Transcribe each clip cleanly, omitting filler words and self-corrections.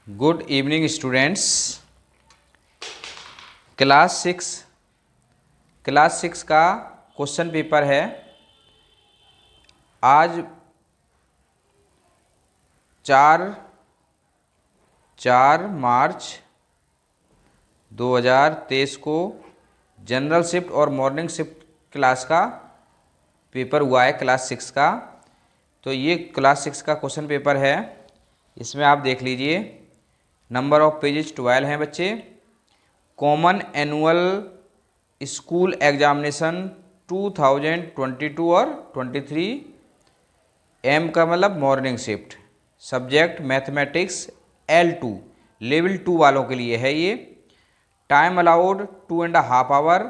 Good evening students. Class six का question paper है। आज 4 मार्च 2023 को जनरल शिफ्ट और मॉर्निंग शिफ्ट क्लास का पेपर हुआ है क्लास सिक्स का। तो ये क्लास सिक्स का क्वेश्चन पेपर है। इसमें आप देख लीजिए, नंबर ऑफ पेजेस 12 हैं बच्चे। कॉमन एनुअल स्कूल एग्जामिनेशन 2022 और 23, एम का मतलब morning shift, subject mathematics L2 level 2 वालों के लिए है ये। टाइम अलाउड 2.5 आवर,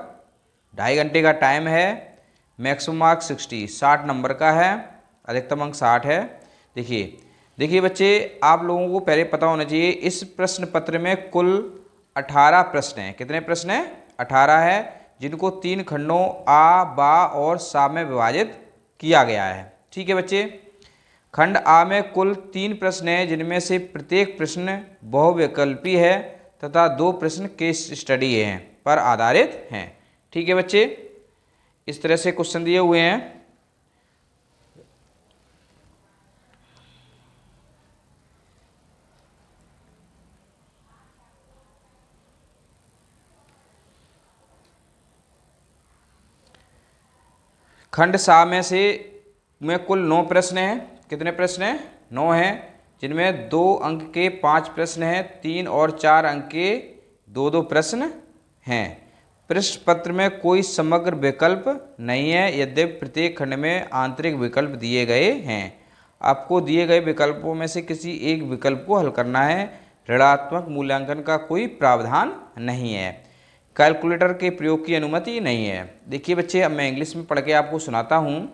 2.5 घंटे का टाइम है। मैक्सिमम मार्क 60 नंबर का है, अधिकतम अंक 60 है। देखिए बच्चे, आप लोगों को पहले पता होना चाहिए इस प्रश्न पत्र में कुल 18 प्रश्न हैं। कितने प्रश्न हैं? 18 है, जिनको 3 खंडों आ, बा और सा में विभाजित किया गया है। ठीक है बच्चे। खंड आ में कुल 3 प्रश्न हैं, जिनमें से प्रत्येक प्रश्न बहुविकल्पी है तथा 2 प्रश्न केस स्टडी हैं पर आधारित हैं। ठीक है बच्चे, इस तरह से क्वेश्चन दिए हुए हैं। खंड सा में कुल 9 प्रश्न हैं। कितने प्रश्न हैं? 9 हैं, जिनमें 2 अंक के 5 प्रश्न हैं, 3 और 4 अंक के 2-2 प्रश्न हैं। प्रश्न पत्र में कोई समग्र विकल्प नहीं है, यद्यपि प्रत्येक खंड में आंतरिक विकल्प दिए गए हैं। आपको दिए गए विकल्पों में से किसी एक विकल्प को हल करना है। ऋणात्मक मूल्यांकन का कोई प्रावधान नहीं है। कैलकुलेटर के प्रयोग की अनुमति नहीं है। देखिए बच्चे, अब मैं इंग्लिश में पढ़ के आपको सुनाता हूँ।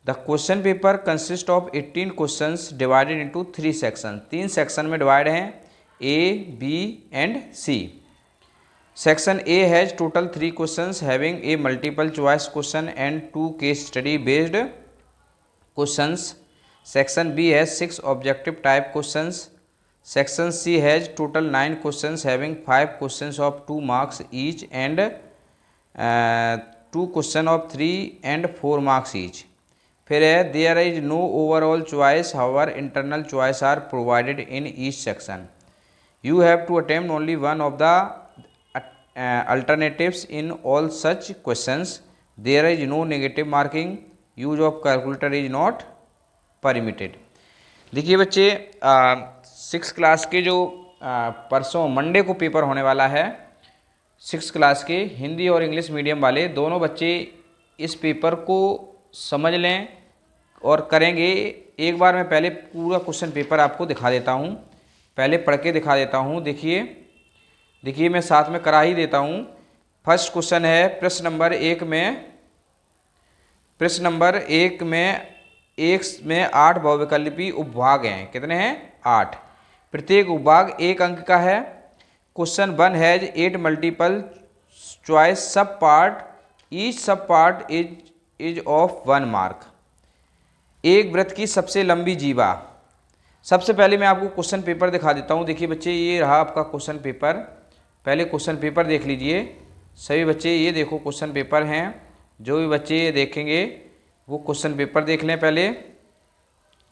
The question paper consist of 18 questions divided into 3 section. 3 section में डिवाइड हैं, A, B and C. Section A has total 3 questions having a multiple choice question and 2 case study based questions. Section B has 6 objective type questions. Section C has total 9 questions having 5 questions of 2 marks each and 2 questions of 3 and 4 marks each. फिर है there is no overall choice, however internal choice are provided in each section. You have to attempt only one of the alternatives in all such questions. There is no negative marking. Use of calculator is not permitted. देखिए बच्चे, 6 class के जो परसों Monday को paper होने वाला है, 6 class के हिंदी और इंग्लिश मीडियम वाले दोनों बच्चे इस पेपर को समझ लें और करेंगे। एक बार मैं पहले पूरा क्वेश्चन पेपर आपको दिखा देता हूँ, पहले पढ़ के दिखा देता हूँ। देखिए मैं साथ में करा ही देता हूँ। फर्स्ट क्वेश्चन है प्रश्न नंबर 1 में 8 बहुविकल्पी उपभाग हैं। कितने हैं? 8। प्रत्येक उपभाग 1 अंक का है। क्वेश्चन 1 हैज 8 मल्टीपल चॉइस सब पार्ट, ईच सब पार्ट इज ऑफ 1 मार्क। एक वृत्त की सबसे लंबी जीवा। सबसे पहले मैं आपको क्वेश्चन पेपर दिखा देता हूँ। देखिए बच्चे, ये रहा आपका क्वेश्चन पेपर। पहले क्वेश्चन पेपर देख लीजिए सभी बच्चे। ये देखो क्वेश्चन पेपर हैं। जो भी बच्चे ये देखेंगे वो क्वेश्चन पेपर देख लें पहले।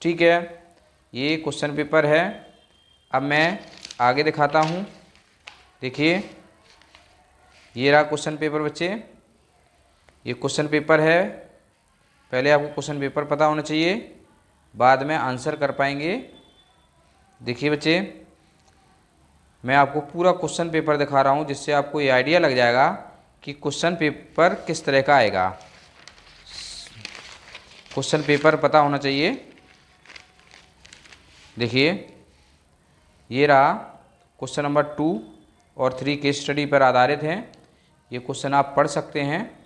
ठीक है, ये क्वेश्चन पेपर है। अब मैं आगे दिखाता हूँ। देखिए, ये रहा क्वेश्चन पेपर बच्चे। ये क्वेश्चन पेपर है। पहले आपको क्वेश्चन पेपर पता होना चाहिए, बाद में आंसर कर पाएंगे। देखिए बच्चे, मैं आपको पूरा क्वेश्चन पेपर दिखा रहा हूँ, जिससे आपको ये आइडिया लग जाएगा कि क्वेश्चन पेपर किस तरह का आएगा। क्वेश्चन पेपर पता होना चाहिए। देखिए, ये रहा क्वेश्चन नंबर 2 और 3 केस स्टडी पर आधारित हैं। ये क्वेश्चन आप पढ़ सकते हैं।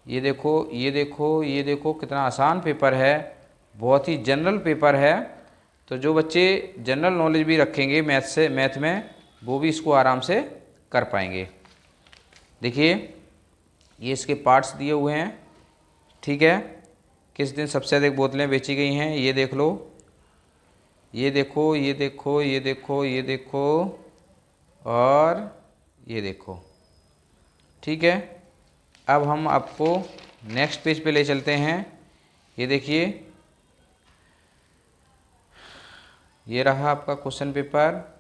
ये देखो कितना आसान पेपर है, बहुत ही जनरल पेपर है। तो जो बच्चे जनरल नॉलेज भी रखेंगे मैथ में, वो भी इसको आराम से कर पाएंगे। देखिए, ये इसके पार्ट्स दिए हुए हैं। ठीक है, किस दिन सबसे अधिक बोतलें बेची गई हैं, ये देख लो। ये देखो, ये देखो, ये देखो, ये देखो और ये देखो। ठीक है, अब हम आपको नेक्स्ट पेज पे ले चलते हैं। ये देखिए, ये रहा आपका क्वेश्चन पेपर,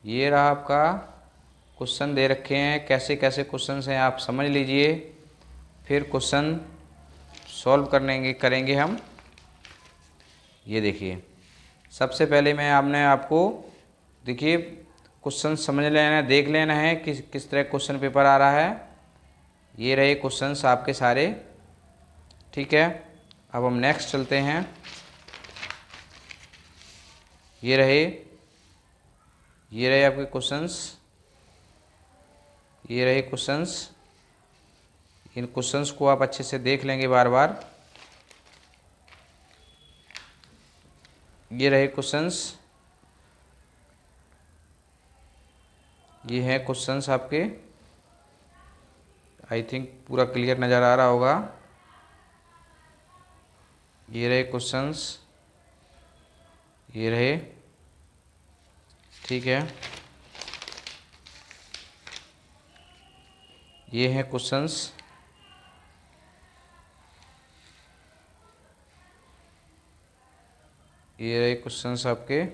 ये रहा आपका क्वेश्चन दे रखे हैं, कैसे कैसे क्वेश्चंस हैं आप समझ लीजिए, फिर क्वेश्चन सॉल्व करेंगे हम। ये देखिए, सबसे पहले मैं आपको देखिए क्वेश्चन समझ लेना है, देख लेना है कि किस तरह क्वेश्चन पेपर आ रहा है। ये रहे क्वेश्चंस आपके सारे। ठीक है, अब हम नेक्स्ट चलते हैं। ये रहे आपके क्वेश्चंस, ये रहे क्वेश्चंस। इन क्वेश्चंस को आप अच्छे से देख लेंगे बार बार। ये रहे क्वेश्चंस, ये हैं क्वेश्चंस आपके। आई थिंक पूरा क्लियर नज़र आ रहा होगा। ये रहे क्वेश्चंस, ये रहे। ठीक है, ये हैं क्वेश्चंस। ये रहे क्वेश्चंस आपके।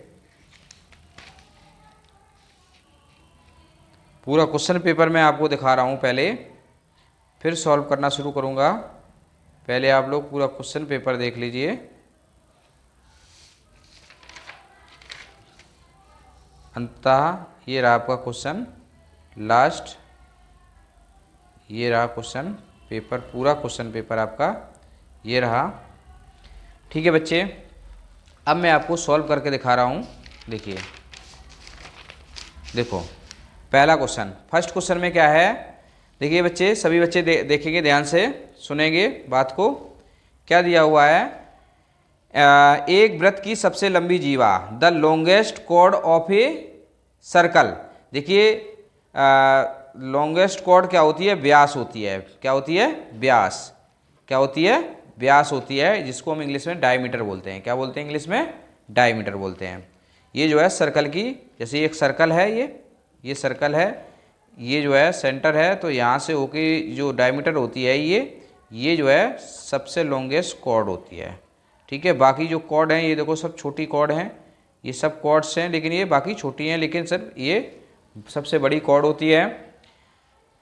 पूरा क्वेश्चन पेपर मैं आपको दिखा रहा हूँ पहले, फिर सॉल्व करना शुरू करूँगा। पहले आप लोग पूरा क्वेश्चन पेपर देख लीजिए। अंततः ये रहा आपका क्वेश्चन लास्ट, ये रहा क्वेश्चन पेपर, पूरा क्वेश्चन पेपर आपका ये रहा। ठीक है बच्चे, अब मैं आपको सॉल्व करके दिखा रहा हूँ। देखिए, देखो पहला क्वेश्चन, फर्स्ट क्वेश्चन में क्या है। देखिए बच्चे, सभी बच्चे देखेंगे, ध्यान से सुनेंगे बात को। क्या दिया हुआ है, एक वृत्त की सबसे लंबी जीवा, the longest chord of a circle. देखिए, लॉन्गेस्ट कॉर्ड क्या होती है, व्यास होती है। क्या होती है, व्यास। क्या होती है, व्यास होती है, जिसको हम इंग्लिश में डायमीटर बोलते हैं। क्या बोलते हैं इंग्लिश में, डायमीटर बोलते हैं। ये जो है सर्कल की, जैसे एक सर्कल है, ये सर्कल है, ये जो है सेंटर है, तो यहाँ से होके जो डायमीटर होती है ये जो है सबसे लॉन्गेस्ट कॉर्ड होती है। ठीक है, बाकी जो कॉर्ड हैं ये देखो सब छोटी कॉर्ड हैं, ये सब कॉर्ड्स हैं, लेकिन ये बाकी छोटी हैं, लेकिन सर ये सबसे बड़ी कॉर्ड होती है।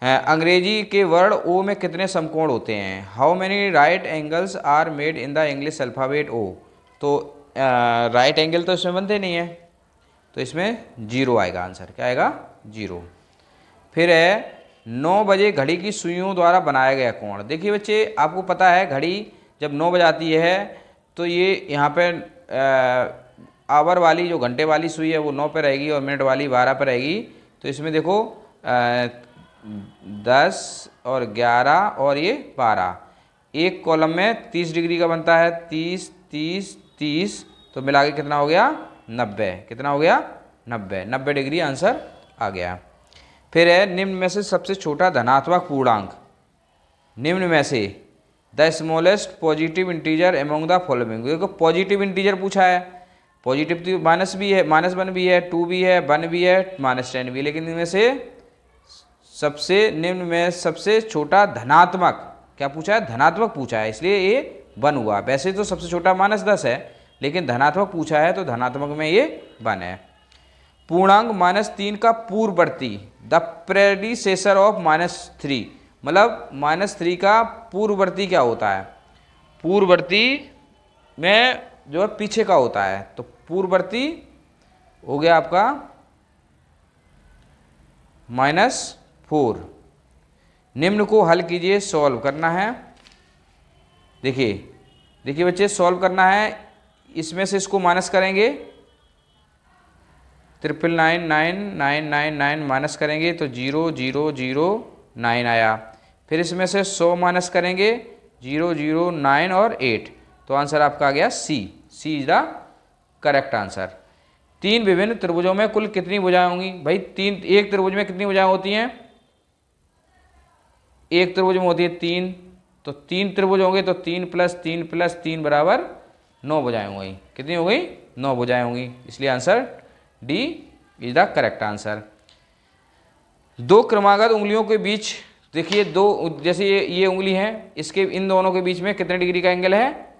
अंग्रेजी के वर्ड ओ में कितने समकोण होते हैं, how many right angles are made in the English alphabet O. तो राइट एंगल तो इसमें बनते नहीं है, तो इसमें 0 आएगा आंसर। क्या आएगा, 0। फिर है 9 बजे घड़ी की सुइयों द्वारा बनाया गया कोण। देखिए बच्चे, आपको पता है घड़ी जब 9 बजाती है तो ये यहाँ पे आवर वाली जो घंटे वाली सुई है वो 9 पे रहेगी और मिनट वाली 12 पे रहेगी। तो इसमें देखो 10 और 11 और ये 12, एक कॉलम में 30 डिग्री का बनता है, 30 30 30, तो मिला के कितना हो गया, 90। कितना हो गया, 90 डिग्री आंसर आ गया। फिर है निम्न में से सबसे छोटा धनात्मक पूर्णांक, निम्न में से the smallest positive integer among the following. देखो पॉजिटिव इंटीजर पूछा है, पॉजिटिव तो माइनस भी है, -1 भी है, 2 भी है, 1 भी है, -10 भी है, लेकिन इनमें से सबसे निम्न में सबसे छोटा धनात्मक क्या पूछा है, धनात्मक पूछा है, इसलिए ये 1 हुआ। वैसे तो सबसे छोटा -10 है, लेकिन धनात्मक पूछा है तो धनात्मक में ये 1 है। पूर्णांक -3 का पूर्ववर्ती, द प्रेडिसेसर ऑफ -3, मतलब -3 का पूर्ववर्ती क्या होता है, पूर्ववर्ती में जो है पीछे का होता है, तो पूर्ववर्ती हो गया आपका -4। निम्न को हल कीजिए, सॉल्व करना है। देखिए बच्चे, सॉल्व करना है, इसमें से इसको माइनस करेंगे, 9999999 माइनस करेंगे तो 0009 आया। फिर इसमें से 100 माइनस करेंगे, 009 और 8, तो आंसर आपका आ गया सी इज द करेक्ट आंसर। 3 विभिन्न त्रिभुजों में कुल कितनी भुजाएं होंगी, भाई एक त्रिभुज में कितनी भुजाएं होती हैं, एक त्रिभुज में होती है 3, तो 3 त्रिभुज होंगे तो 3 + 3 + 3 = 9 भुजाएं हो गई। कितनी हो गई, 9 भुजाएं होंगी, इसलिए answer D is the correct answer. दो क्रमागत उंगलियों के बीच देखिए, दो जैसे ये उंगली है, इसके इन दोनों के बीच में कितने डिग्री का एंगल है?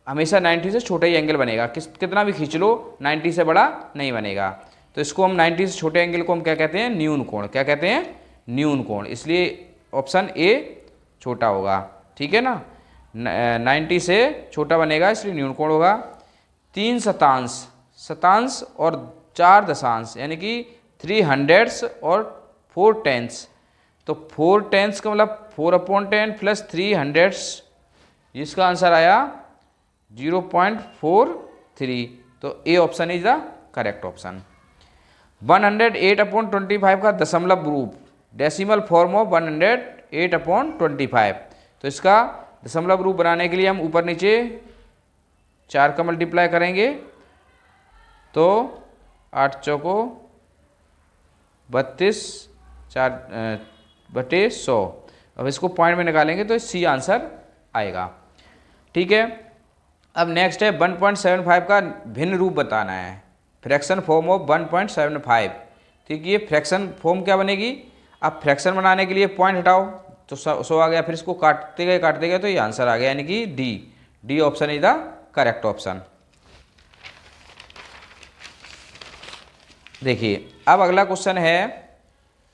हमेशा 90 से छोटा ही एंगल बनेगा, कितना भी खींच लो 90 से बड़ा नहीं बनेगा। तो इसको हम 90 से छोटे एंगल को हम क्या कहते हैं? न्यून कोण। क्या कहते हैं? न्यून कोण। इसलिए ऑप्शन ए छोटा होगा, ठीक है ना। 90 से छोटा बनेगा इसलिए न्यून कोण होगा। 3 शतांश, शतांश और 4 दशांश यानी कि 300 और 4 टेंस। तो 4 टेंस का मतलब 4/10 प्लस 300, इसका आंसर आया 0.43। तो A option is the correct option. 108/25 का दशमलव रूप, डेसिमल फॉर्म ऑफ 108/25। तो इसका दशमलव रूप बनाने के लिए हम ऊपर नीचे 4 का मल्टीप्लाई करेंगे तो 8 चौको 32, 4/100। अब इसको पॉइंट में निकालेंगे तो सी आंसर आएगा, ठीक है। अब नेक्स्ट है 1.75 का भिन्न रूप बताना है, फ्रैक्शन फॉर्म ऑफ 1.75। ठीक है, ये फ्रैक्शन फॉर्म क्या बनेगी? अब फ्रैक्शन बनाने के लिए पॉइंट हटाओ तो 100 आ गया, फिर इसको काटते गए तो ये आंसर आ गया, यानी कि D option is the correct option. देखिए अब अगला क्वेश्चन है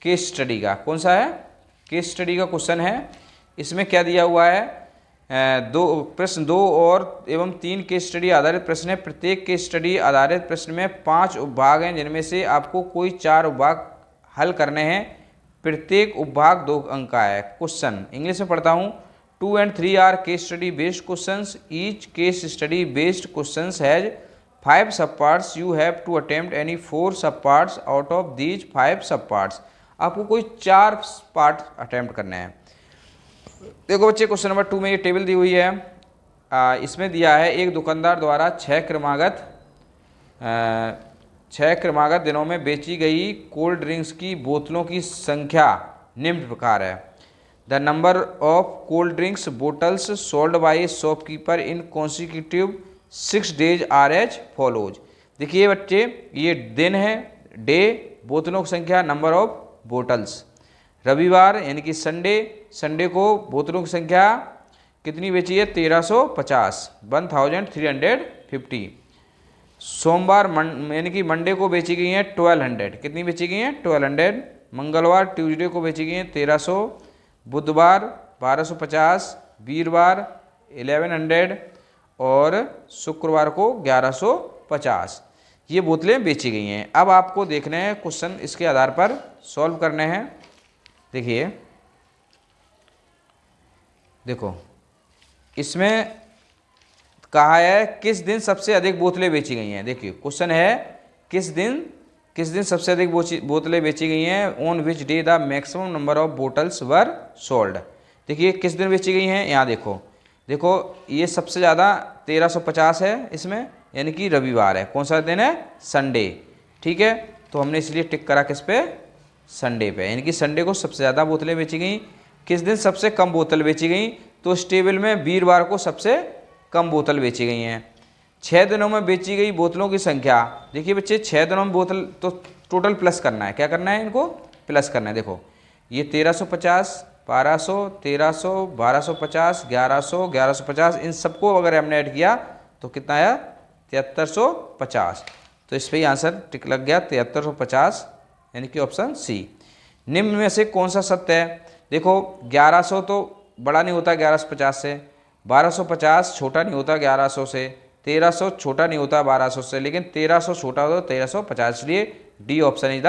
केस स्टडी का। कौन सा है? केस स्टडी का क्वेश्चन है। इसमें क्या दिया हुआ है? प्रश्न 2 और एवं 3 केस स्टडी आधारित प्रश्न है। प्रत्येक केस स्टडी आधारित प्रश्न में 5 उपभाग हैं, जिनमें से आपको कोई 4 उपभाग हल करने हैं। प्रत्येक उपभाग 2 अंक का है। क्वेश्चन इंग्लिश में पढ़ता हूँ। 2 and 3 are case study based questions. Each case study based questions has 5 sub parts. You have to attempt any 4 sub parts out of these 5 sub parts. आपको कोई 4 पार्ट अटेम्प्ट करने हैं। देखो बच्चे, क्वेश्चन नंबर 2 में ये टेबल दी हुई है। इसमें दिया है एक दुकानदार द्वारा 6 क्रमागत दिनों में बेची गई कोल्ड ड्रिंक्स की बोतलों की संख्या निम्न प्रकार है। The number of cold drinks bottles sold by shopkeeper in consecutive 6 days are as follows. देखिए बच्चे, ये दिन है, डे, बोतलों की संख्या, नंबर ऑफ बोटल्स। रविवार यानी कि संडे को बोतलों की संख्या कितनी बेची है? 1350, 1350। सोमवार यानी कि मंडे को बेची गई हैं 1200। कितनी बेची गई हैं? 1200। मंगलवार ट्यूसडे को बेची गई हैं 1300। बुधवार 1250, वीरवार 1100 और शुक्रवार को 1150। ये बोतलें बेची गई हैं। अब आपको देखने हैं क्वेश्चन, इसके आधार पर सॉल्व करने हैं। देखिए, देखो इसमें कहा है किस दिन सबसे अधिक बोतलें बेची गई हैं। देखिए क्वेश्चन है किस दिन सबसे अधिक बोतलें बेची गई हैं। On which day the maximum number of bottles were sold. देखिए किस दिन बेची गई हैं, यहाँ देखो ये सबसे ज़्यादा 1350 है इसमें, यानी कि रविवार है। कौन सा दिन है? संडे। ठीक है, तो हमने इसलिए टिक करा किस पे? संडे पे, यानी कि संडे को सबसे ज़्यादा बोतलें बेची गई। किस दिन सबसे कम बोतल बेची गई? तो इस टेबल में वीरवार को सबसे कम बोतल बेची गई हैं। 6 दिनों में बेची गई बोतलों की संख्या। देखिए बच्चे, 6 दिनों में बोतल तो टोटल प्लस करना है। क्या करना है? इनको प्लस करना है। देखो ये 1350, 1200, 1300, 1250, 1100, 1150, इन सबको अगर हमने ऐड किया तो कितना आया? 7350। तो इस पर ही आंसर टिक लग गया, 7350, यानी कि ऑप्शन सी। निम्न में से कौन सा सत्य है? देखो 1100 तो बड़ा नहीं होता 1150 से, 1250 छोटा नहीं होता 1100 से, 1300 छोटा नहीं होता 1200 से, लेकिन 1300 छोटा होता 1350, इसलिए D option is the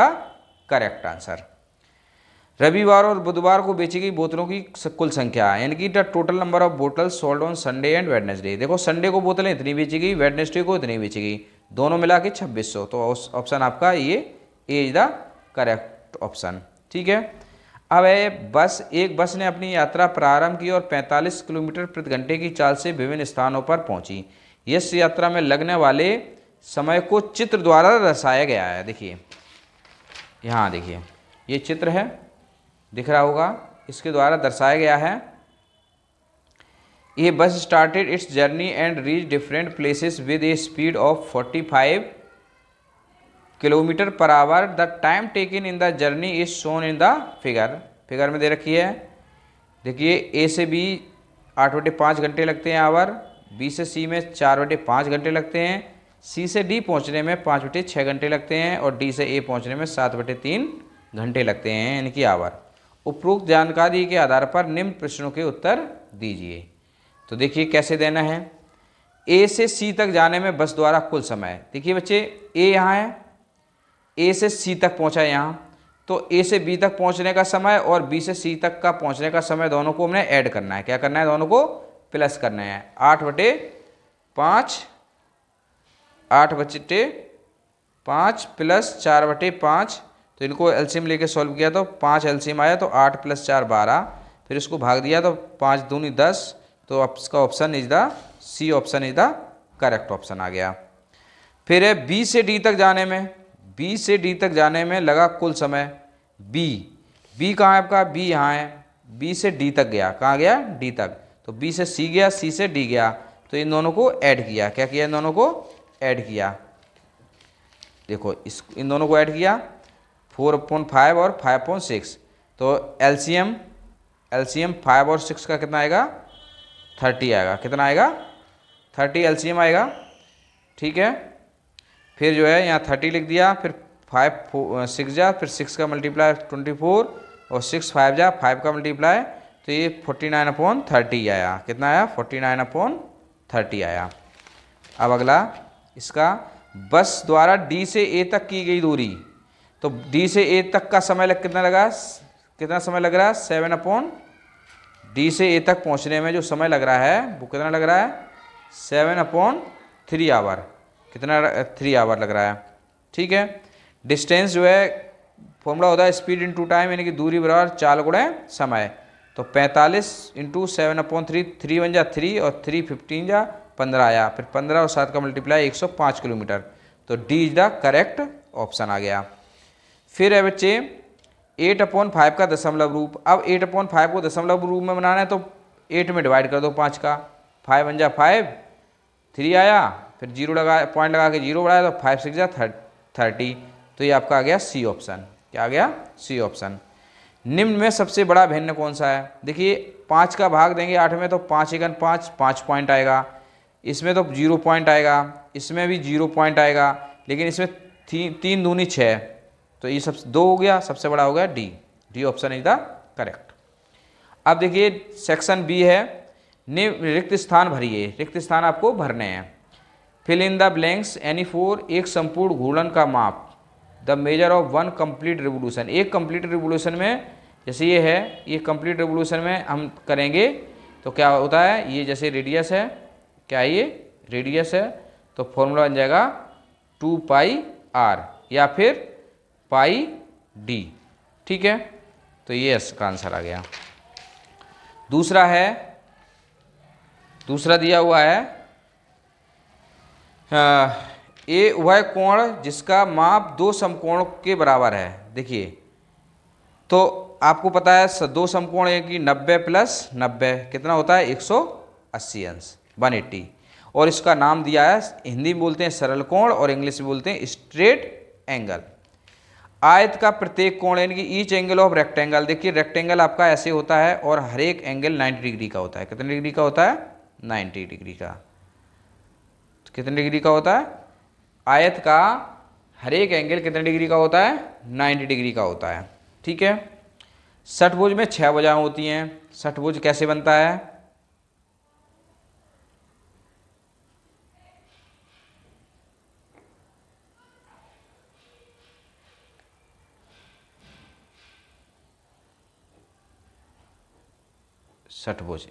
correct answer. रविवार और बुधवार को बेची गई बोतलों की कुल संख्या, यानी कि the total number of bottles sold on Sunday and Wednesday. देखो संडे को बोतलें इतनी बेची गई, वेडनेसडे को इतनी बेची गई, दोनों मिला के 2600। तो ऑप्शन आपका ये ए इज द करेक्ट ऑप्शन। ठीक है, अब है एक बस ने अपनी यात्रा प्रारंभ की और 45 किलोमीटर प्रति घंटे की चाल से विभिन्न स्थानों पर पहुंची। इस यात्रा में लगने वाले समय को चित्र द्वारा दर्शाया गया है। देखिए यहाँ देखिए, ये चित्र है, दिख रहा होगा, इसके द्वारा दर्शाया गया है ये बस started it's journey and reach different places with A speed of 45 kilometre per hour. The time taken in the journey is shown in the figure. Figure में दे रखी है, देखिए ए से बी 8/5 घंटे लगते हैं आवर, बी से सी में 4/5 घंटे लगते हैं, सी से डी पहुंचने में 5/6 घंटे लगते हैं और डी से ए पहुंचने में 7/3 घंटे लगते हैं, यानी कि आवर। उपरोक्त जानकारी के आधार पर निम्न प्रश्नों के उत्तर दीजिए। तो देखिए कैसे देना है। ए से सी तक जाने में बस द्वारा कुल समय, देखिए बच्चे ए यहाँ है, ए से सी तक पहुँचा है यहाँ, तो ए से बी तक पहुँचने का समय और बी से सी तक का पहुँचने का समय दोनों को हमने ऐड करना है। क्या करना है? दोनों को प्लस करना है। 8/5 8/5 प्लस 4/5, तो इनको एलसीएम लेके सॉल्व किया तो 5 एलसीएम आया, तो 8 + 4 12, फिर इसको भाग दिया तो 5 दूनी 10, तो अब इसका option is the C, option is the correct option आ गया। फिर है बी से डी तक जाने में, बी से डी तक जाने में लगा कुल समय। बी कहाँ है आपका? बी यहाँ है, बी से डी तक गया, कहाँ गया? डी तक। तो बी से सी गया, सी से डी गया, तो इन दोनों को ऐड किया। क्या किया? इन दोनों को ऐड किया। देखो इन दोनों को ऐड किया, 4/5 और 5/6, तो एलसीएम 5 और 6 का कितना आएगा? 30 आएगा। कितना आएगा? 30 एलसीएम आएगा। ठीक है, फिर जो है यहाँ 30 लिख दिया, फिर 5 6 जा, फिर 6 का मल्टीप्लाई 24 और 6 5 जा, 5 का मल्टीप्लाई, तो ये 49/30 आया। कितना आया? 49/30 आया। अब अगला इसका बस द्वारा डी से ए तक की गई दूरी, तो डी से ए तक का समय कितना लगा? कितना समय लग रहा है? 7 डी से ए तक पहुंचने में जो समय लग रहा है वो कितना लग रहा है? 7/3 आवर। कितना? 3 आवर लग रहा है। ठीक है, डिस्टेंस जो है फॉर्मूला होता है स्पीड इनटू टाइम, यानी कि दूरी बराबर चाल गुणे समय। तो 45 × 7/3, 3 बन जा 3 और 3 15 जा 15 आया, फिर 15 और 7 का मल्टीप्लाई 105 किलोमीटर, तो D is the correct option आ गया। फिर है बच्चे 8/5 का दशमलव रूप। अब 8/5 को दशमलव रूप में बनाना है तो 8 में डिवाइड कर दो 5 का, 5 बन जा 5, 3 आया, फिर 0 लगा, पॉइंट लगा के 0 बढ़ाया तो 5 6 जा 30, तो ये आपका आ गया सी ऑप्शन। क्या आ गया? C option. निम्न में सबसे बड़ा भिन्न कौन सा है? देखिए 5 का भाग देंगे 8 में तो 5 × 5 5 पॉइंट आएगा, इसमें तो 0 पॉइंट आएगा, इसमें भी 0 पॉइंट आएगा, लेकिन इसमें 3 दूनी 6, तो ये सब 2 हो गया, सबसे बड़ा हो गया D. D option is the correct. अब देखिए सेक्शन बी है, रिक्त स्थान भरिए। रिक्त स्थान आपको भरने हैं। Fill in the blanks any for एक संपूर्ण घूर्णन का माप, the measure of 1 complete revolution. एक कंप्लीट रिवोल्यूशन में, जैसे ये है, ये कंप्लीट रिवोल्यूशन में हम करेंगे तो क्या होता है? ये जैसे रेडियस है, क्या ये रेडियस है, तो फॉर्मूला बन जाएगा 2πr या फिर πd। ठीक है, तो ये इसका आंसर आ गया। दूसरा है, दूसरा दिया हुआ है ए वह कोण जिसका माप 2 समकोण के बराबर है। देखिए तो आपको पता है 2 समकोण है कि 90 + 90 कितना होता है? 180 अंश, 180, और इसका नाम दिया है, हिंदी में बोलते हैं सरल कोण और इंग्लिश में बोलते हैं स्ट्रेट एंगल। आयत का प्रत्येक कोण यानी कि ईच एंगल ऑफ रेक्टेंगल। देखिए रेक्टेंगल आपका ऐसे होता है और हर एक एंगल 90 डिग्री का होता है। कितने डिग्री का होता है? 90 डिग्री का। तो कितने डिग्री का होता है? आयत का हर एक एंगल कितने डिग्री का होता है? 90 डिग्री का होता है। ठीक है, षटभुज में 6 भुजाएं होती हैं। षटभुज कैसे बनता है? षटभुज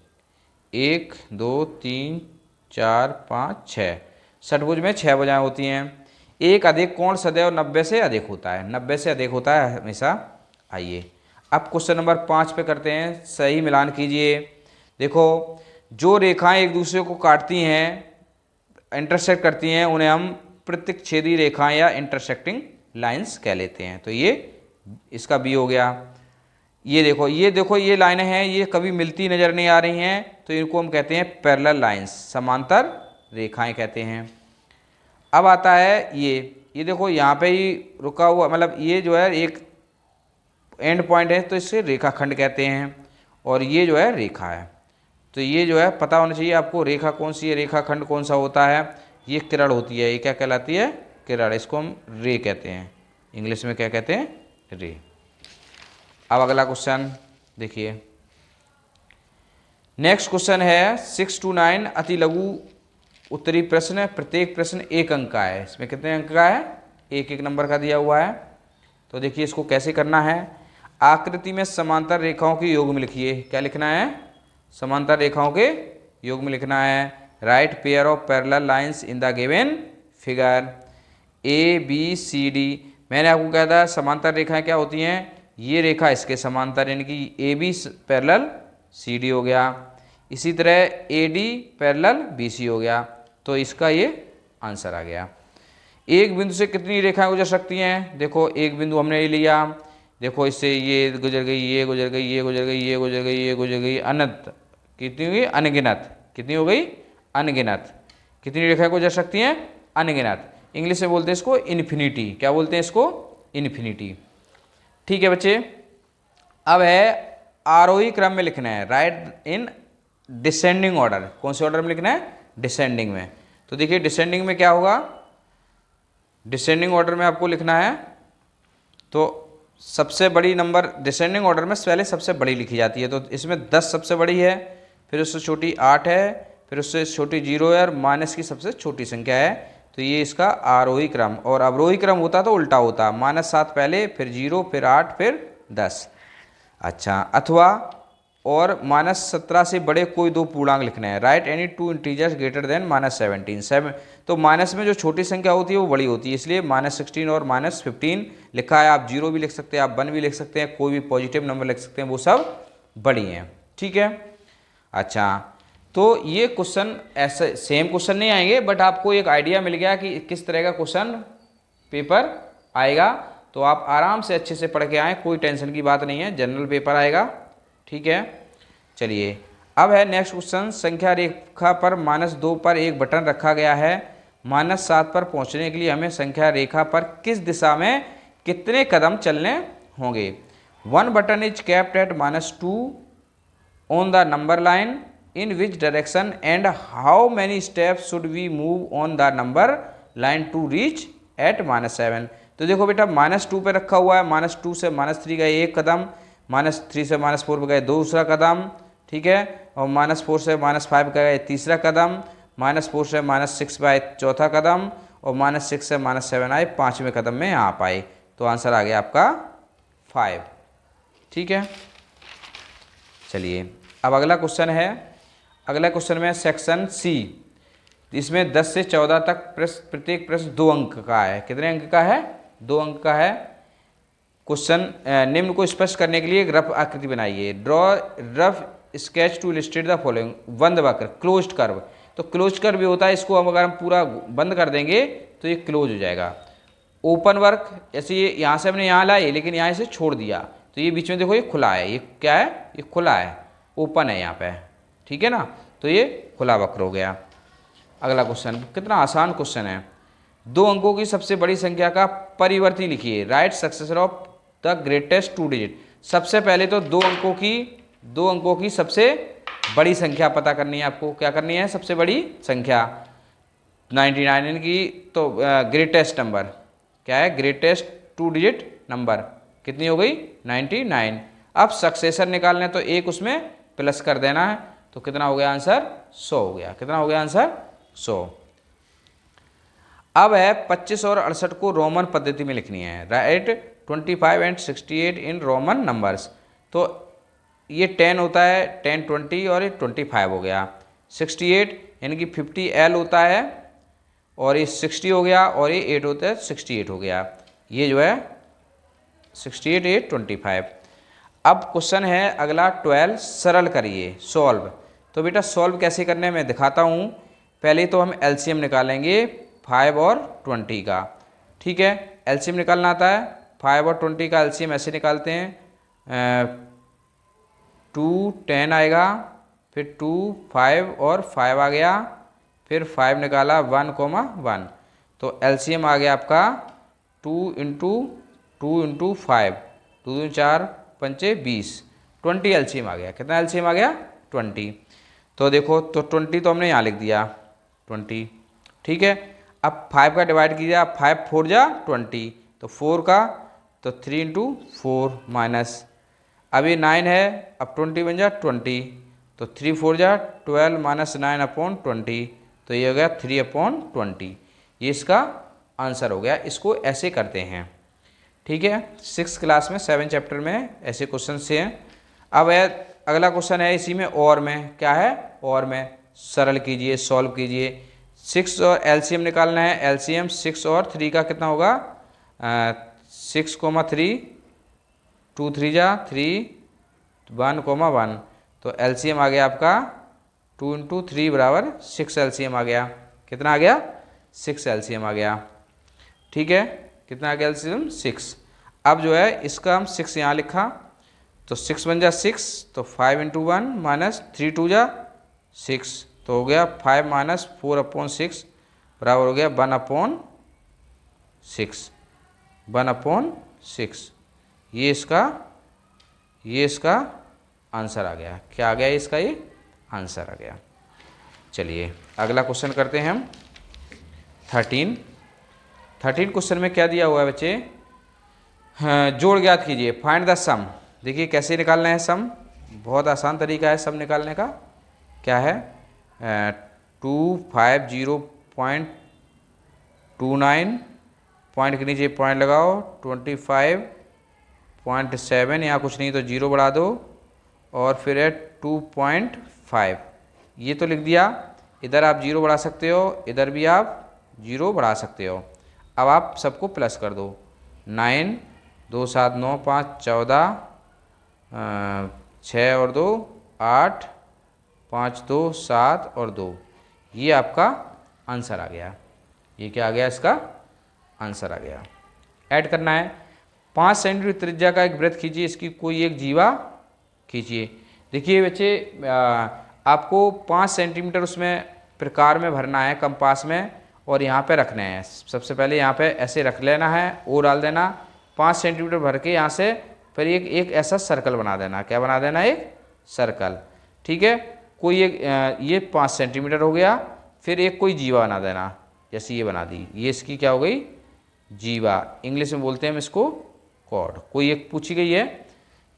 1 2 3 4 5 6, षटभुज में 6 भुजाएं होती हैं। एक अधिक कोण सदैव 90 से अधिक होता है, 90 से अधिक होता है हमेशा। आइए अब क्वेश्चन नंबर 5 पे करते हैं, सही मिलान कीजिए। देखो जो रेखाएं एक दूसरे को काटती हैं, इंटरसेक्ट करती हैं, उन्हें हम प्रतिच्छेदी रेखाएं या इंटरसेक्टिंग लाइंस कह लेते हैं। तो ये इसका बी हो गया। ये देखो ये लाइनें हैं, ये कभी मिलती नज़र नहीं आ रही हैं, तो इनको हम कहते हैं पैरेलल लाइंस, समांतर रेखाएं कहते हैं। अब आता है ये देखो यहाँ पे ही रुका हुआ, मतलब ये जो है एक एंड पॉइंट है, तो इसे रेखाखंड कहते हैं, और ये जो है रेखा है। तो ये जो है पता होना चाहिए आपको, रेखा कौन सी है, रेखाखंड कौन सा होता है। ये किरण होती है, ये क्या कहलाती है, किरण, इसको हम रे कहते हैं, इंग्लिश में क्या कहते हैं, रे। अब अगला क्वेश्चन देखिए, नेक्स्ट क्वेश्चन है 6 to 9 अति लघु उत्तरी प्रश्न, प्रत्येक प्रश्न 1 अंक का है। इसमें कितने अंक का है, 1 नंबर का दिया हुआ है। तो देखिए इसको कैसे करना है, आकृति में समांतर रेखाओं के योग में लिखिए। क्या लिखना है, समांतर रेखाओं के योग में लिखना है। Right pair of parallel lines in the given figure ABCD। मैंने आपको कहा था समांतर रेखाएं क्या होती हैं, ये रेखा इसके समांतर, यानी कि AB पैरेलल CD हो गया, इसी तरह AD पैरेलल BC हो गया। तो इसका ये आंसर आ गया। एक बिंदु से कितनी रेखाएं गुजर सकती हैं, देखो एक बिंदु हमने ये लिया, देखो इससे ये गुजर गई, ये गुजर गई, ये गुजर गई, ये गुजर गई, ये गुजर गई, अनंत, कितनी हुई, अनगिनत, कितनी हो गई, अनगिनत। कितनी रेखाएं गुजर सकती हैं, अनगिनत। इंग्लिश में बोलते हैं इसको इन्फिनिटी। क्या बोलते हैं इसको, इन्फिनिटी। ठीक है बच्चे, अब है आरोही क्रम में लिखना है, राइट इन डिसेंडिंग ऑर्डर। कौन से ऑर्डर में लिखना है, डिसेंडिंग में। तो देखिए डिसेंडिंग में क्या होगा, डिसेंडिंग ऑर्डर में आपको लिखना है, तो सबसे बड़ी नंबर डिसेंडिंग ऑर्डर में पहले सबसे बड़ी लिखी जाती है। तो इसमें 10 सबसे बड़ी है, फिर उससे छोटी 8 है, फिर उससे छोटी 0 है, और माइनस की सबसे छोटी संख्या है। तो ये इसका आरोही क्रम। और अवरोही क्रम होता तो उल्टा होता, -7 पहले, फिर 0, फिर 8, फिर 10। अच्छा, अथवा और -17 से बड़े कोई दो पूर्णांक लिखने हैं। Right any two integers greater than -17। तो माइनस में जो छोटी संख्या होती है वो बड़ी होती है, इसलिए -16 और -15 लिखा है। आप 0 भी लिख सकते हैं, आप 1 भी लिख सकते हैं, कोई भी पॉजिटिव नंबर लिख सकते हैं, वो सब बड़ी हैं। ठीक है, अच्छा, तो ये क्वेश्चन ऐसे सेम क्वेश्चन नहीं आएंगे, बट आपको एक आइडिया मिल गया कि किस तरह का क्वेश्चन पेपर आएगा। तो आप आराम से अच्छे से पढ़ के आएँ, कोई टेंशन की बात नहीं है, जनरल पेपर आएगा। ठीक है, चलिए अब है नेक्स्ट क्वेश्चन। संख्या रेखा पर -2 पर एक बटन रखा गया है। -7 पर पहुंचने के लिए हमें संख्या रेखा पर किस दिशा में कितने कदम चलने होंगे। 1 button is kept at -2 on the number line, in which direction and how many steps should we move on the number line to reach at -7। तो देखो बेटा -2 पे रखा हुआ है, -2 से -3 गए 1 कदम, -3 से -4 पे गए दूसरा कदम, ठीक है, और -4 से -5 गए तीसरा कदम, -4 से -6 पे आए चौथा कदम, और -6 से -7 आए पाँचवें कदम में यहाँ पाए। तो आंसर आ गया आपका 5। ठीक है, चलिए अब अगला क्वेश्चन है। अगला क्वेश्चन में सेक्शन सी, इसमें 10 से 14 तक प्रत्येक प्रश्न 2 अंक का है। कितने अंक का है, 2 अंक का है। क्वेश्चन निम्न को स्पष्ट करने के लिए एक रफ आकृति बनाइए। Draw rough sketch to illustrate the following. बंद वक्र, क्लोज्ड कर्व। तो क्लोज्ड कर्व भी होता है, इसको हम अगर हम पूरा बंद कर देंगे तो ये क्लोज हो जाएगा। ओपन वर्क, ऐसे ये यहाँ से हमने यहाँ लाए, लेकिन यहाँ से छोड़ दिया, तो ये बीच में देखो ये खुला है, ये क्या है, ये खुला है, ओपन है यहाँ पे। ठीक है ना, तो ये खुला वक्र हो गया। अगला क्वेश्चन कितना आसान क्वेश्चन है। 2 अंकों की सबसे बड़ी संख्या का परिवर्ती लिखिए। Right successor of the greatest 2 digit. सबसे पहले तो 2 अंकों की सबसे बड़ी संख्या पता करनी है आपको। क्या करनी है, सबसे बड़ी संख्या 99, इनकी तो ग्रेटेस्ट नंबर क्या है, ग्रेटेस्ट 2 डिजिट नंबर कितनी हो गई, 99। अब सक्सेसर निकालना है तो एक उसमें प्लस कर देना है, तो कितना हो गया आंसर, 100 हो गया। कितना हो गया आंसर, 100। अब है 25 और 68 को रोमन पद्धति में लिखनी है। Right 25 and 68 in Roman numbers. तो ये 10 होता है, 10 20 और ये 25 हो गया। 68 यानी कि 50L होता है, और ये 60 हो गया, और ये 8 होता है, 68 हो गया। ये जो है 68 8 25। अब क्वेश्चन है अगला 12, सरल करिए, सॉल्व। तो बेटा सॉल्व कैसे करने मैं दिखाता हूँ। पहले तो हम एलसीएम निकालेंगे 5 और 20 का। ठीक है, एलसीएम निकालना आता है। 5 और 20 का एलसीएम ऐसे निकालते हैं, 2 10 आएगा, फिर 2 5 और 5 आ गया, फिर 5 निकाला 1, तो एलसीएम आ गया आपका 2 × 5, 2 4 पंचे 20, 20 एलसीएम आ गया। कितना एलसीएम आ गया? 20। तो देखो, तो 20 तो हमने यहाँ लिख दिया 20, ठीक है। अब 5 का डिवाइड कीजिए, अब 5 4 जा 20, तो 4 का, तो 3 × 4 माइनस, अभी 9 है, अब 20 बन जा 20, तो 3 4 जा 12 माइनस 9/20, तो ये हो गया 3/20। ये इसका आंसर हो गया। इसको ऐसे करते हैं, ठीक है। 6 क्लास में 7 चैप्टर में ऐसे क्वेश्चन से हैं। अब अगला क्वेश्चन है इसी में, और में क्या है, और में सरल कीजिए, सॉल्व कीजिए। 6 और एलसीएम निकालना है। एलसीएम 6 और 3 का कितना होगा? 6, 2 3 जा 3, 1, तो एलसीएम आ गया आपका 2 × 3 बराबर 6 एलसीएम आ गया। कितना आ गया? 6 एलसीएम आ गया, ठीक है। कितना आ गया एलसीएम? 6। अब जो है इसका हम 6 यहाँ लिखा, तो 6 बन जा 6, तो 5 × 1 माइनस 3 2 जा 6, तो हो गया 5 माइनस 4/6 बराबर हो गया 1/6, 1/6। ये इसका आंसर आ गया। क्या आ गया इसका? ये आंसर आ गया। चलिए अगला क्वेश्चन करते हैं हम। 13 क्वेश्चन में क्या दिया हुआ है बच्चे? हाँ, जोड़ ज्ञात कीजिए, फाइंड द सम। देखिए कैसे निकालना है सम, बहुत आसान तरीका है सम निकालने का। क्या है? 250.29, पॉइंट के नीचे पॉइंट लगाओ, 25.7, यहाँ कुछ नहीं तो 0 बढ़ा दो, और फिर है 2.5, ये तो लिख दिया। इधर आप 0 बढ़ा सकते हो, इधर भी आप 0 बढ़ा सकते हो। अब आप सबको प्लस कर दो, 9 2 7 9 5 14, 6 और 2 8, 5 2 7 और 2, ये आपका आंसर आ गया। ये क्या आ गया? इसका आंसर आ गया। ऐड करना है। 5 सेंटीमीटर त्रिज्या का एक वृत्त खींचिए, इसकी कोई एक जीवा खींचिए। देखिए बच्चे, आपको 5 सेंटीमीटर उसमें प्रकार में भरना है कंपास में, और यहाँ पे रखने हैं। सबसे पहले यहाँ पे ऐसे रख लेना है, ओ डाल देना, 5 सेंटीमीटर भर के यहाँ से फिर एक ऐसा सर्कल बना देना। क्या बना देना? एक सर्कल, ठीक है। कोई एक ये 5 सेंटीमीटर हो गया, फिर एक कोई जीवा बना देना, जैसे ये बना दी, ये इसकी क्या हो गई? जीवा। इंग्लिश में बोलते हैं हम इसको कॉर्ड। कोई एक पूछी गई है,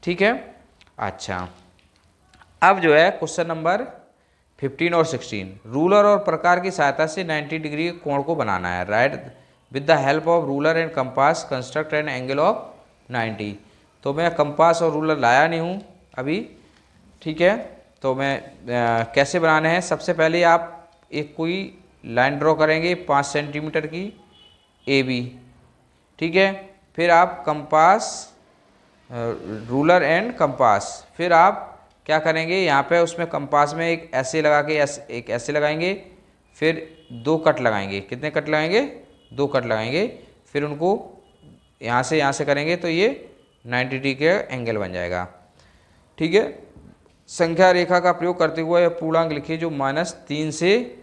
ठीक है। अच्छा, अब जो है क्वेश्चन नंबर 15 और 16, रूलर और प्रकार की सहायता से 90 डिग्री के कोण को बनाना है। Right with the help of ruler and compass construct an angle of 90। तो मैं कंपास और रूलर लाया नहीं हूँ अभी, ठीक है। तो मैं कैसे बनाने हैं? सबसे पहले आप एक कोई लाइन ड्रॉ करेंगे 5 सेंटीमीटर की, ए बी, ठीक है। फिर आप कंपास, रूलर एंड कंपास, फिर आप क्या करेंगे? यहाँ पे उसमें कंपास में एक ऐसे लगा के एक ऐसे लगाएंगे, फिर 2 कट लगाएंगे। कितने कट लगाएंगे? 2 कट लगाएंगे। फिर उनको यहाँ से करेंगे तो ये 90 डिग्री के एंगल बन जाएगा, ठीक है। संख्या रेखा का प्रयोग करते हुए यह पूर्णांक लिखिए जो -3 से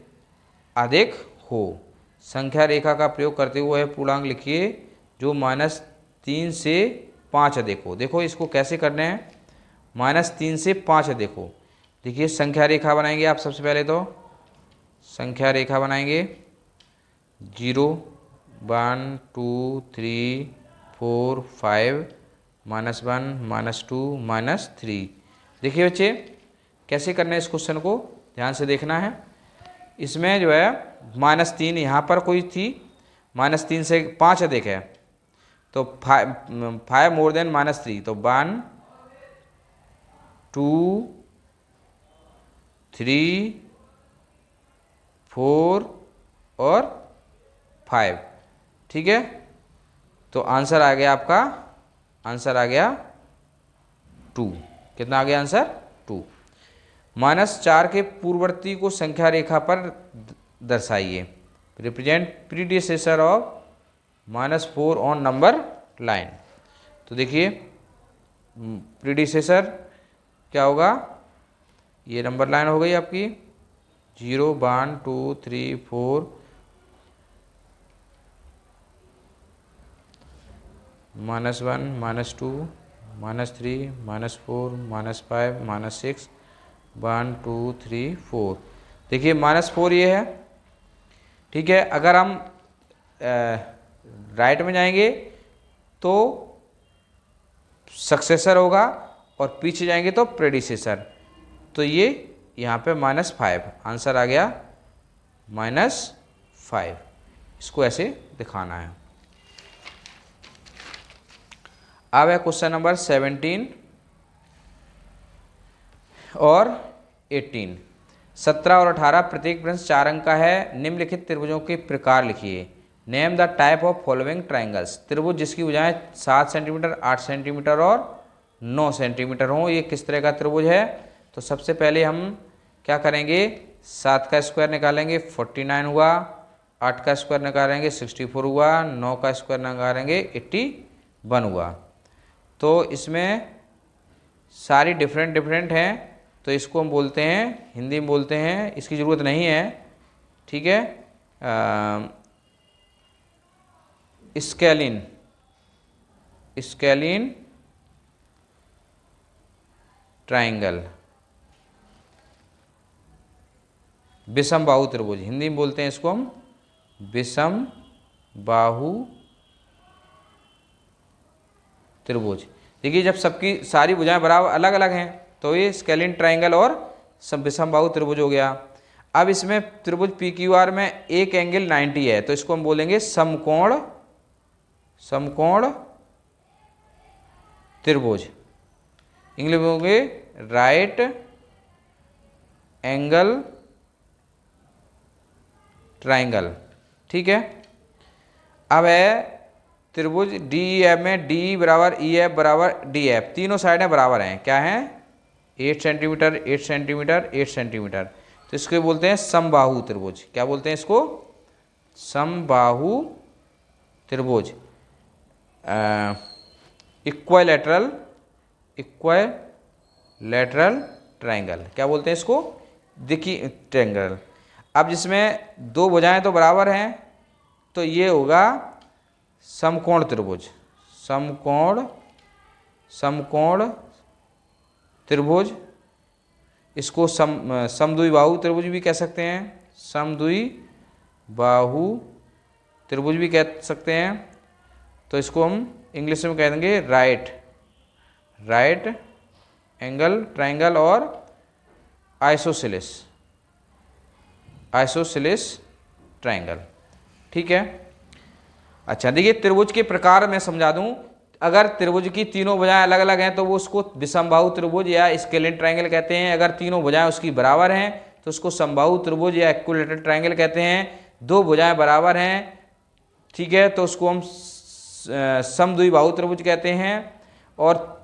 अधिक हो। संख्या रेखा का प्रयोग करते हुए यह पूर्णांक लिखिए जो -3 से 5 अधिक हो। देखो इसको कैसे करना है, -3 से 5 अधिक हो। देखिए संख्या रेखा बनाएंगे आप। सबसे पहले तो संख्या रेखा बनाएंगे, 0 1 2 3 4 5, -1 -2 -3। देखिए बच्चे कैसे करना है इस क्वेश्चन को, ध्यान से देखना है। इसमें जो है -3 यहाँ पर कोई थी, -3 से 5 अधिक है, तो 5 मोर देन -3, तो 1 2 3 4 और 5, ठीक है। तो आंसर आ गया आपका, आंसर आ गया 2। कितना आ गया आंसर? 2। -4 के पूर्ववर्ती को संख्या रेखा पर दर्शाइए। Represent predecessor of -4 on number line. तो देखिए प्रीडिसेसर क्या होगा, ये नंबर लाइन हो गई आपकी 0 1 2 3 4 -1 -2 -3 -4 -5 -6 1 2 3 4। देखिए -4 ये है, ठीक है। अगर हम राइट में जाएंगे तो सक्सेसर होगा और पीछे जाएंगे तो प्रेडिसेसर। तो ये यहाँ पे -5 आंसर आ गया, -5। इसको ऐसे दिखाना है। अब है क्वेश्चन नंबर 17 और 18। 17 और 18 प्रत्येक प्रश्न 4 अंक का है। निम्नलिखित त्रिभुजों के प्रकार लिखिए। Name the type of following triangles. त्रिभुज जिसकी भुजाएं 7 सेंटीमीटर, 8 सेंटीमीटर और 9 सेंटीमीटर हों, ये किस तरह का त्रिभुज है। तो सबसे पहले हम क्या करेंगे, 7 का स्क्वायर निकालेंगे 49 हुआ, 8 का स्क्वायर निकालेंगे 64 हुआ, 9 का स्क्वायर निकालेंगे 81 हुआ। तो इसमें सारी डिफरेंट हैं, तो इसको हम बोलते हैं, हिंदी में बोलते हैं, इसकी ज़रूरत नहीं है, ठीक है, स्केलिन ट्राइंगल, विषम बाहु त्रिभुज, हिंदी में बोलते हैं इसको हम विषम बाहु त्रिभुज। देखिए जब सबकी सारी भुजाएं बराबर अलग अलग हैं तो ये स्केलिन ट्राइंगल और विषम बाहु त्रिभुज हो गया। अब इसमें त्रिभुज PQR में एक एंगल 90 है, तो इसको हम बोलेंगे समकोण त्रिभुज। इंग्लिश में होंगे राइट एंगल ट्राइंगल, ठीक है। अब है त्रिभुज DEF में D बराबर EF बराबर DF, तीनों साइडें बराबर हैं, क्या हैं, 8 सेंटीमीटर 8 सेंटीमीटर 8 सेंटीमीटर। तो इसको बोलते हैं समबाहु त्रिभुज। क्या बोलते हैं इसको, समबाहु त्रिभुज। इक्विलैटरल ट्राइंगल, क्या बोलते हैं इसको, देखिए ट्राइंगल। अब जिसमें दो भुजाएं तो बराबर हैं तो ये होगा समकोण त्रिभुज, समकोण त्रिभुज। इसको समद्विबाहु त्रिभुज भी कह सकते हैं, समद्विबाहु त्रिभुज भी कह सकते हैं। तो इसको हम इंग्लिश में कह देंगे राइट एंगल ट्राइंगल और आइसोसेलेस ट्राइंगल, ठीक है। अच्छा देखिए त्रिभुज के प्रकार मैं समझा दूं। अगर त्रिभुज की तीनों भुजाएं अलग अलग हैं तो वो उसको विषमबाहु त्रिभुज या स्केलिन ट्राइंगल कहते हैं। अगर तीनों भुजाएं उसकी बराबर हैं तो उसको समबाहु त्रिभुज या इक्विलैटरल ट्राइंगल कहते हैं। दो भुजाएं बराबर हैं, ठीक है, तो उसको हम समद्विबाहु त्रिभुज कहते हैं। और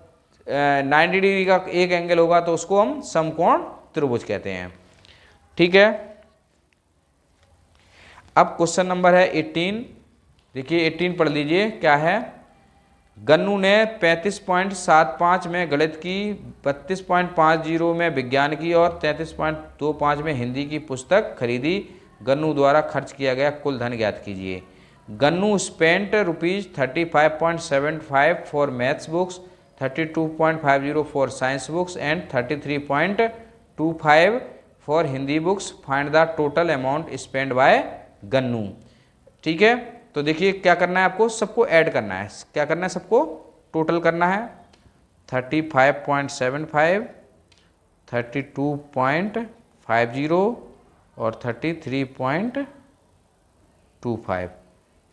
90 डिग्री का एक एंगल होगा तो उसको हम समकोण त्रिभुज कहते हैं, ठीक है। अब क्वेश्चन नंबर है 18। देखिए 18 पढ़ लीजिए क्या है। गन्नू ने 35.75 में गणित की, 32.50 में विज्ञान की और 33.25 में हिंदी की पुस्तक खरीदी। गन्नू द्वारा खर्च किया गया कुल धन ज्ञात कीजिए। Gannu spent ₹35.75 for maths books, 32.50 for science books and 33.25 for Hindi books. Find the total amount spend by Gannu, ठीक है। तो देखिए क्या करना है आपको, सबको ऐड करना है। क्या करना है, सबको टोटल करना है। 35.75, 32.50 और 33.25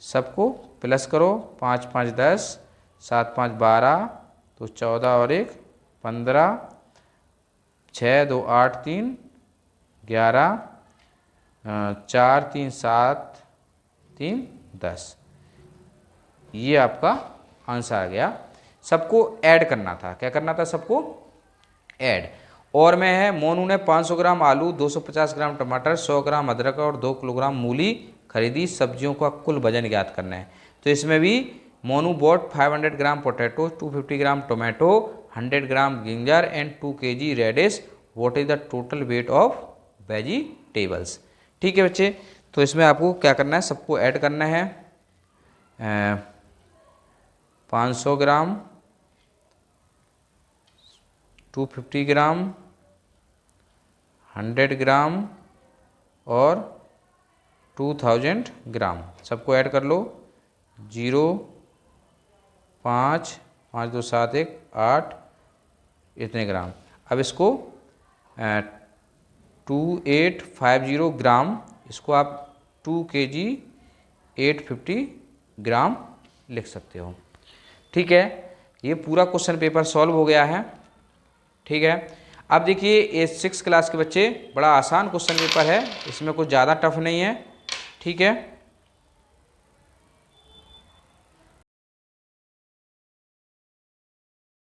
सबको प्लस करो। 5 5 10, 7 5 12, तो 14 और 1 15, 6 2 8 3 11, 4 3 7 3 10। ये आपका आंसर आ गया। सबको ऐड करना था, क्या करना था, सबको ऐड। और में है मोनू ने 500 ग्राम आलू, 250 ग्राम टमाटर, 100 ग्राम अदरक और 2 किलोग्राम मूली खरीदी। सब्जियों का कुल वजन ज्ञात करना है। तो इसमें भी Monu bought 500 gram potato, 250 gram tomato, 100 gram ginger and 2 kg radish, what is the total weight of vegetables. ठीक है बच्चे, तो इसमें आपको क्या करना है, सबको ऐड करना है। 500 ग्राम, 250 ग्राम, 100 ग्राम और 2000 ग्राम, सबको ऐड कर लो। 0, 5, 5 2 7 1 8 इतने ग्राम। अब इसको 2850 ग्राम, इसको आप 2 kg 850 ग्राम लिख सकते हो। ठीक है, ये पूरा क्वेश्चन पेपर सॉल्व हो गया है। ठीक है, अब देखिए ये 6 क्लास के बच्चे, बड़ा आसान क्वेश्चन पेपर है, इसमें कुछ ज़्यादा टफ नहीं है। ठीक है।